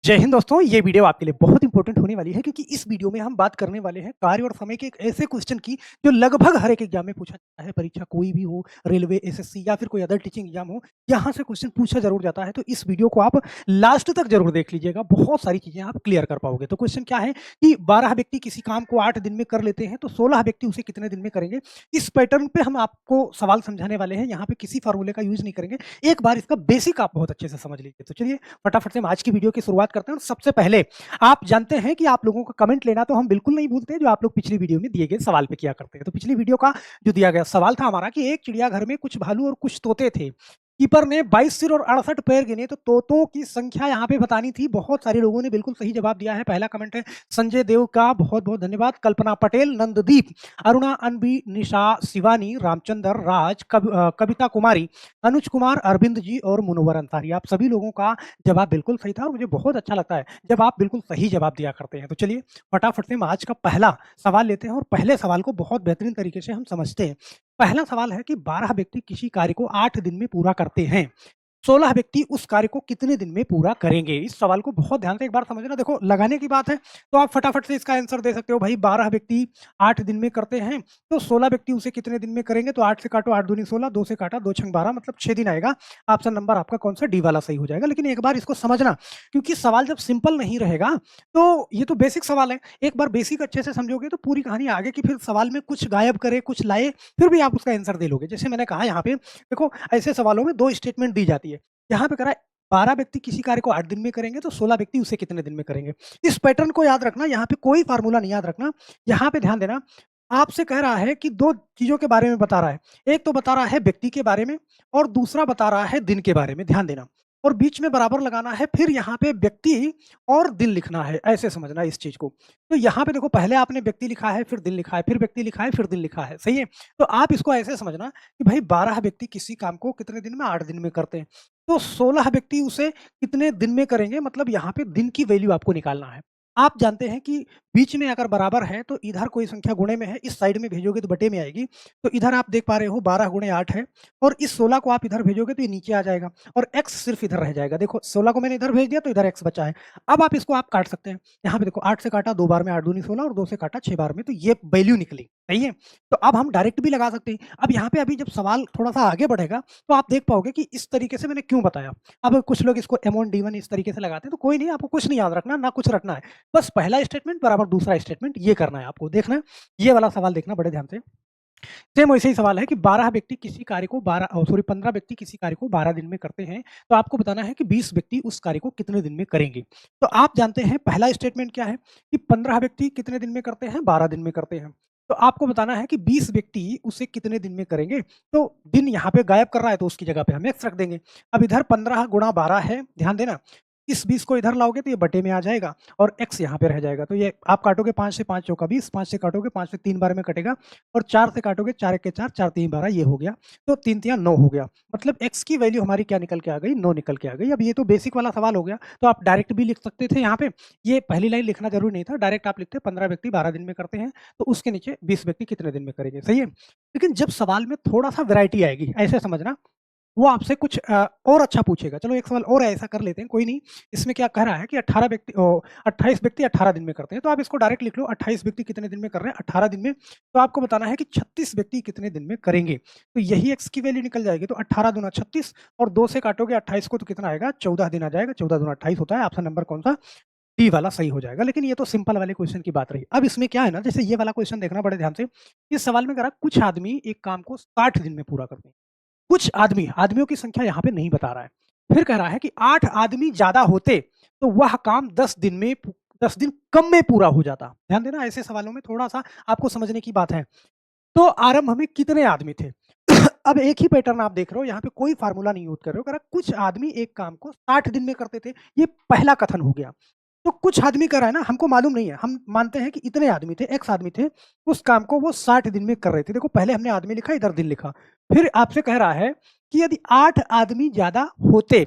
जय हिंद दोस्तों, ये वीडियो आपके लिए बहुत इंपॉर्टेंट होने वाली है क्योंकि इस वीडियो में हम बात करने वाले हैं कार्य और समय के एक ऐसे क्वेश्चन की जो लगभग हर एक एग्जाम में पूछा जाता है। परीक्षा कोई भी हो, रेलवे, एसएससी या फिर कोई अदर टीचिंग एग्जाम हो, यहाँ से क्वेश्चन पूछा जरूर जाता है। तो इस वीडियो को आप लास्ट तक जरूर देख लीजिएगा, बहुत सारी चीजें आप क्लियर कर पाओगे। तो क्वेश्चन क्या है कि 12 व्यक्ति किसी काम को 8 दिन में कर लेते हैं, तो 16 व्यक्ति उसे कितने दिन में करेंगे। इस पैटर्न पे हम आपको सवाल समझाने वाले हैं, यहाँ पे किसी फार्मूले का यूज नहीं करेंगे। एक बार इसका बेसिक आप बहुत अच्छे से समझ लीजिए। तो चलिए फटाफट से हम आज की वीडियो की शुरुआत करते हैं। और सबसे पहले आप जानते हैं कि आप लोगों का कमेंट लेना तो हम बिल्कुल नहीं भूलते, जो आप लोग पिछली वीडियो में दिए गए सवाल पे किया करते हैं। तो पिछली वीडियो का जो दिया गया सवाल था हमारा कि एक चिड़ियाघर में कुछ भालू और कुछ तोते थे। कीपर ने 22 सिर और 68 पैर गिने, तो तोतों की संख्या यहाँ पे बतानी थी। बहुत सारे लोगों ने बिल्कुल सही जवाब दिया है। पहला कमेंट है संजय देव का, बहुत बहुत धन्यवाद। कल्पना पटेल, नंददीप, अरुणा, अनबी, निशा, शिवानी, रामचंद्र, राज, कविता कुमारी, अनुज कुमार, अरविंद जी और मुनव्वर अंसारी, आप सभी लोगों का जवाब बिल्कुल सही था और मुझे बहुत अच्छा लगता है जब आप बिल्कुल सही जवाब दिया करते हैं। तो चलिए फटाफट से हम आज का पहला सवाल लेते हैं और पहले सवाल को बहुत बेहतरीन तरीके से हम समझते हैं। पहला सवाल है कि 12 व्यक्ति किसी कार्य को 8 दिन में पूरा करते हैं, 16 व्यक्ति उस कार्य को कितने दिन में पूरा करेंगे। इस सवाल को बहुत ध्यान से एक बार समझना। देखो लगाने की बात है तो आप फटाफट से इसका आंसर दे सकते हो। भाई 12 व्यक्ति 8 दिन में करते हैं तो 16 व्यक्ति उसे कितने दिन में करेंगे। तो 8 से काटो 8 दूनी 16, 2 से काटा 2 छंग 12, मतलब 6 दिन आएगा। ऑप्शन नंबर आपका कौन सा, डी वाला सही हो जाएगा। लेकिन एक बार इसको समझना, क्योंकि सवाल जब सिंपल नहीं रहेगा तो ये तो बेसिक सवाल है। एक बार बेसिक अच्छे से समझोगे तो पूरी कहानी आगे की फिर सवाल में कुछ गायब करे कुछ लाए फिर भी आप उसका आंसर दे लोगे। जैसे मैंने कहा यहाँ पे देखो, ऐसे सवालों में 2 स्टेटमेंट दी जाती है। यहाँ पे करा 12 व्यक्ति किसी कार्य को 8 दिन में करेंगे तो 16 व्यक्ति उसे कितने दिन में करेंगे। इस पैटर्न को याद रखना, यहाँ पे कोई फार्मूला नहीं याद रखना। यहाँ पे ध्यान देना, आपसे कह रहा है कि 2 चीजों के बारे में बता रहा है। एक तो बता रहा है व्यक्ति के बारे में और दूसरा बता रहा है दिन के बारे में। ध्यान देना, और बीच में बराबर लगाना है, फिर यहाँ पे व्यक्ति और दिन लिखना है। ऐसे समझना इस चीज को। तो यहाँ पे देखो, पहले आपने व्यक्ति लिखा है, फिर दिन लिखा है, फिर व्यक्ति लिखा है, फिर दिन लिखा है। सही है। तो आप इसको ऐसे समझना कि भाई 12 व्यक्ति किसी काम को कितने दिन में, 8 दिन में करते हैं, तो 16 व्यक्ति उसे कितने दिन में करेंगे। मतलब यहाँ पे दिन की वैल्यू आपको निकालना है। आप जानते हैं कि बीच में अगर बराबर है तो इधर कोई संख्या गुणे में है, इस साइड में भेजोगे तो बटे में आएगी। तो इधर आप देख पा रहे हो 12 गुणे 8 है, और इस 16 को आप इधर भेजोगे तो ये नीचे आ जाएगा और x सिर्फ इधर रह जाएगा। देखो 16 को मैंने इधर भेज दिया तो इधर x बचा है। अब आप इसको आप काट सकते हैं। यहाँ पे देखो 8 से काटा 2 बार में, 8 दूनी 16, और 2 से काटा 6 बार में, तो ये वैल्यू निकली। सही है। तो अब हम डायरेक्ट भी लगा सकते हैं। अब यहाँ पे अभी जब सवाल थोड़ा सा आगे बढ़ेगा तो आप देख पाओगे कि इस तरीके से मैंने क्यों बताया। अब कुछ लोग इसको M1 D1 इस तरीके से लगाते हैं, तो कोई नहीं, आपको कुछ नहीं याद रखना, ना कुछ रखना है। बस पहला स्टेटमेंट बराबर दूसरा स्टेटमेंट, ये करना है आपको। देखना है ये वाला सवाल, देखना बड़े ध्यान से। सेम वैसे ही सवाल है कि 12 व्यक्ति किसी कार्य को 15 व्यक्ति किसी कार्य को 12 दिन में करते हैं, तो आपको बताना है कि 20 व्यक्ति उस कार्य को कितने दिन में करेंगे। तो आप जानते हैं पहला स्टेटमेंट क्या है कि 15 व्यक्ति कितने दिन में करते हैं, 12 दिन में करते हैं। तो आपको बताना है कि 20 व्यक्ति उसे कितने दिन में करेंगे। तो दिन यहाँ पे गायब कर रहा है तो उसकी जगह पे हम x रख देंगे। अब इधर 15 गुणा 12 है, ध्यान देना। इस 20 को इधर लाओगे तो ये बटे में आ जाएगा और x यहाँ पे रह जाएगा। तो ये आप काटोगे 5 से 5 चौका 20, 5 से काटोगे 5 से 3 बार में कटेगा, और 4 से काटोगे 4 एक के 4, 4 3 12, ये हो गया। तो 3 3 9 हो गया। मतलब x की वैल्यू हमारी क्या निकल के आ गई, 9 निकल के आ गई। अब ये तो बेसिक वाला सवाल हो गया, तो आप डायरेक्ट भी लिख सकते थे। यहाँ पे ये पहली लाइन लिखना जरूरी नहीं था, डायरेक्ट आप लिखते 15 व्यक्ति 12 दिन में करते हैं, तो उसके नीचे 20 व्यक्ति कितने दिन में करेंगे। सही है। लेकिन जब सवाल में थोड़ा सा वैरायटी आएगी, ऐसे समझना, वो आपसे कुछ और अच्छा पूछेगा। चलो एक सवाल और ऐसा कर लेते हैं, कोई नहीं। इसमें क्या कह रहा है कि 28 व्यक्ति 18 दिन में करते हैं, तो आप इसको डायरेक्ट लिख लो। 28 व्यक्ति कितने दिन में कर रहे हैं, 18 दिन में। तो आपको बताना है कि 36 व्यक्ति कितने दिन में करेंगे। तो यही x की वैल्यू निकल जाएगी। तो 18 दूना 36, और 2 से काटोगे 28 को तो कितना आएगा, 14 दिन आ जाएगा। 14 दूना 28 होता है। ऑप्शन नंबर कौन सा, डी वाला सही हो जाएगा। लेकिन ये तो सिंपल वाले क्वेश्चन की बात रही। अब इसमें क्या है ना, जैसे ये वाला क्वेश्चन देखना बड़े ध्यान से। इस सवाल में करा कुछ आदमी एक काम को 60 दिन में पूरा करते हैं। कुछ आदमियों की संख्या यहाँ पे नहीं बता रहा है। फिर कह रहा है कि 8 आदमी ज्यादा होते तो वह काम 10 दिन कम में पूरा हो जाता। ध्यान देना, ऐसे सवालों में थोड़ा सा आपको समझने की बात है। तो आरंभ में कितने आदमी थे। अब एक ही पैटर्न आप देख रहे हो, यहाँ पे कोई फार्मूला नहीं यूज कर रहे हो। कह रहा कुछ आदमी एक काम को 60 दिन में करते थे, ये पहला कथन हो गया। तो कुछ आदमी कर रहा है ना, हमको मालूम नहीं है, हम मानते हैं कि इतने आदमी थे, x आदमी थे, उस काम को वो 60 दिन में कर रहे थे। देखो पहले हमने आदमी लिखा, इधर दिन लिखा। फिर आपसे कह रहा है कि यदि 8 आदमी ज्यादा होते,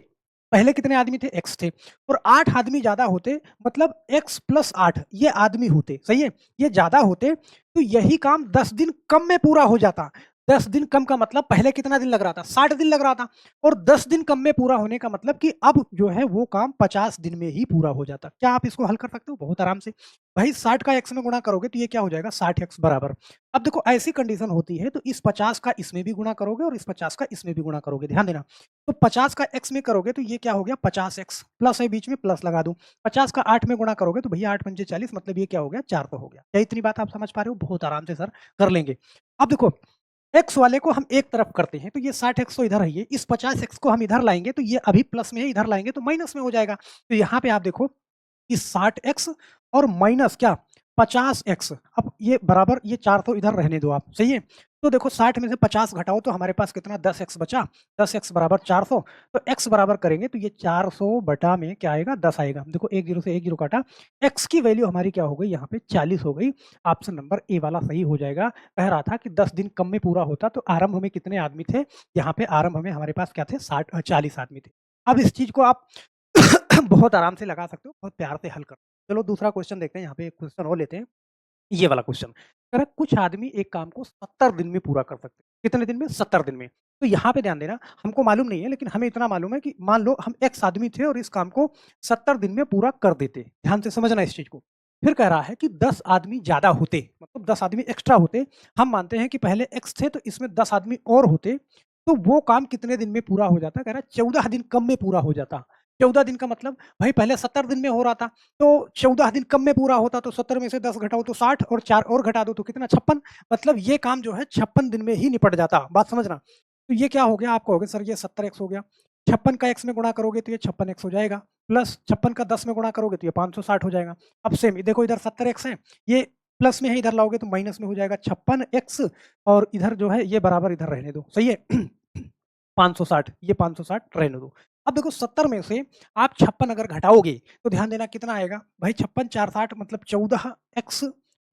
पहले कितने आदमी थे, x थे, और 8 आदमी ज्यादा होते, मतलब x प्लस 8 ये आदमी होते। सही है। ये ज्यादा होते तो यही काम 10 दिन कम में पूरा हो जाता। 10 दिन कम का मतलब पहले कितना दिन लग रहा था? 60 दिन लग रहा था और 10 दिन कम में पूरा होने का मतलब कि अब जो है वो काम 50 दिन में ही पूरा हो जाता। क्या आप इसको हल कर सकते हो? बहुत आराम से। भाई 60 का x में गुणा करोगे तो ये क्या हो जाएगा? 60x बराबर। अब देखो ऐसी कंडीशन होती है तो इस 50 का इसमें भी गुणा करोगे और इस 50 का इसमें भी गुणा करोगे, ध्यान देना। तो 50 का x में करोगे तो ये क्या हो गया? 50x प्लस है बीच में, प्लस लगा दूँ। 50 का 8 में गुणा करोगे तो भैया 8 पंजे 40 मतलब ये क्या हो गया? 400 हो गया। क्या इतनी बात आप समझ पा रहे हो? बहुत आराम से सर कर लेंगे। अब देखो x वाले को हम एक तरफ करते हैं तो ये 60x तो इधर है, ये इस 50x को हम इधर लाएँगे तो ये अभी प्लस में है, इधर लाएँगे तो माइनस में हो जाएगा। तो यहाँ पे आप देखो कि 60x और माइनस क्या 50x, अब ये बराबर ये 400 इधर रहने दो आप, सही है? तो देखो 60 में से 50 घटाओ तो हमारे पास कितना 10x बचा, 10x बराबर 400, तो x बराबर करेंगे तो ये 400 बटा में क्या आएगा 10 आएगा। देखो 1 0 से 1 0 काटा, x की वैल्यू हमारी क्या हो गई यहाँ पे 40 हो गई। ऑप्शन नंबर ए वाला सही हो जाएगा। कह रहा था कि 10 दिन कम में पूरा होता तो आरंभ में कितने आदमी थे, यहाँ पे आरंभ में हमारे पास क्या थे 40 आदमी थे। अब इस चीज को आप बहुत आराम से लगा सकते हो, बहुत प्यार से हल कर। चलो दूसरा क्वेश्चन देखते हैं, यहाँ पे एक क्वेश्चन और लेते हैं। ये वाला क्वेश्चन कह रहा है कुछ आदमी एक काम को 70 दिन में पूरा कर सकते हैं। कितने दिन में? 70 दिन में। तो यहाँ पे ध्यान देना, हमको मालूम नहीं है लेकिन हमें इतना मालूम है कि मान लो हम एक्स आदमी थे और इस काम को 70 दिन में पूरा कर देते। ध्यान से समझना इस चीज को। फिर कह रहा है कि 10 आदमी ज्यादा होते, मतलब 10 आदमी एक्स्ट्रा होते। हम मानते हैं कि पहले एक्स थे तो इसमें 10 आदमी और होते, तो वो काम कितने दिन में पूरा हो जाता? कह रहा है 14 दिन कम में पूरा हो जाता। 14 दिन का मतलब भाई पहले 70 दिन में हो रहा था, तो 14 दिन कम में पूरा होता, तो 70 में से 10 घटाओ तो 60 और 4 और घटा दो तो कितना 56, मतलब ये काम जो है 56 दिन में ही निपट जाता। बात समझना। तो ये क्या हो गया? आप कहोगे सर ये 70x हो गया, 56 का x में गुणा करोगे तो ये 56x हो जाएगा, प्लस 56 का 10 में गुणा करोगे तो ये 560 हो जाएगा। अब सेम देखो इधर 70x है, ये प्लस में है, इधर लाओगे तो माइनस में हो जाएगा 56x, और इधर जो है ये बराबर इधर रहने दो, सही है। 560, ये 560 रहने दो। अब देखो 70 में से आप 56 अगर घटाओगे तो ध्यान देना कितना आएगा भाई, 56 4 60 मतलब 14x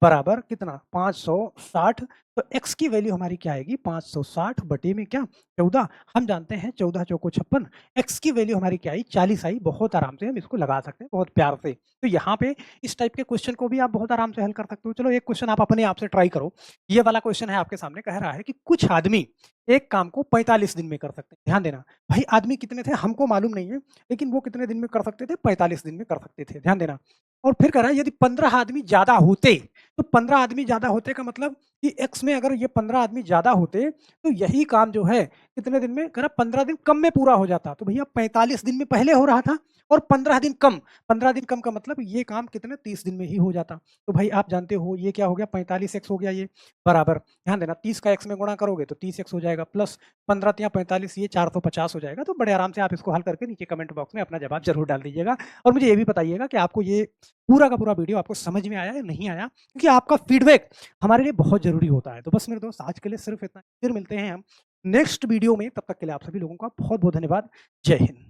बराबर कितना 560। तो x की वैल्यू हमारी क्या आएगी 560 बटे में क्या 14। हम जानते हैं 14 चौको 56, x की वैल्यू हमारी क्या आई 40 आई। बहुत आराम से हम इसको लगा सकते हैं, बहुत प्यार से। तो यहाँ पे इस टाइप के क्वेश्चन को भी आप बहुत आराम से हल कर सकते हो। चलो एक क्वेश्चन आप अपने आप से ट्राई करो। ये वाला क्वेश्चन है आपके सामने, कह रहा है कि कुछ आदमी एक काम को 45 दिन में कर सकते हैं। ध्यान देना भाई, आदमी कितने थे हमको मालूम नहीं है, लेकिन वो कितने दिन में कर सकते थे 45 दिन में कर सकते थे। ध्यान देना। और फिर कह रहा है यदि 15 आदमी ज्यादा होते, तो 15 आदमी ज्यादा होते का मतलब कि एक्स में अगर ये 15 आदमी ज्यादा होते तो यही काम जो है कितने दिन में, कह रहा 15 दिन कम में पूरा हो जाता। तो भैया 45 दिन में पहले हो रहा था और 15 दिन कम, 15 दिन कम का मतलब ये काम कितने 30 दिन में ही हो जाता। तो भाई आप जानते हो ये क्या हो गया 45x हो गया, ये बराबर ध्यान देना 30 का x में गुणा करोगे तो 30x हो जाएगा, प्लस 15 या 45 ये 450 हो जाएगा। तो बड़े आराम से आप इसको हल करके नीचे कमेंट बॉक्स में अपना जवाब जरूर डाल दीजिएगा। और मुझे ये भी बताइएगा कि आपको ये पूरा का पूरा वीडियो आपको समझ में आया या नहीं आया, क्योंकि आपका फीडबैक हमारे लिए बहुत जरूरी होता है। तो बस मेरे दोस्त आज के लिए सिर्फ इतना, फिर मिलते हैं हम नेक्स्ट वीडियो में। तब तक के लिए आप सभी लोगों का बहुत बहुत धन्यवाद। जय हिंद।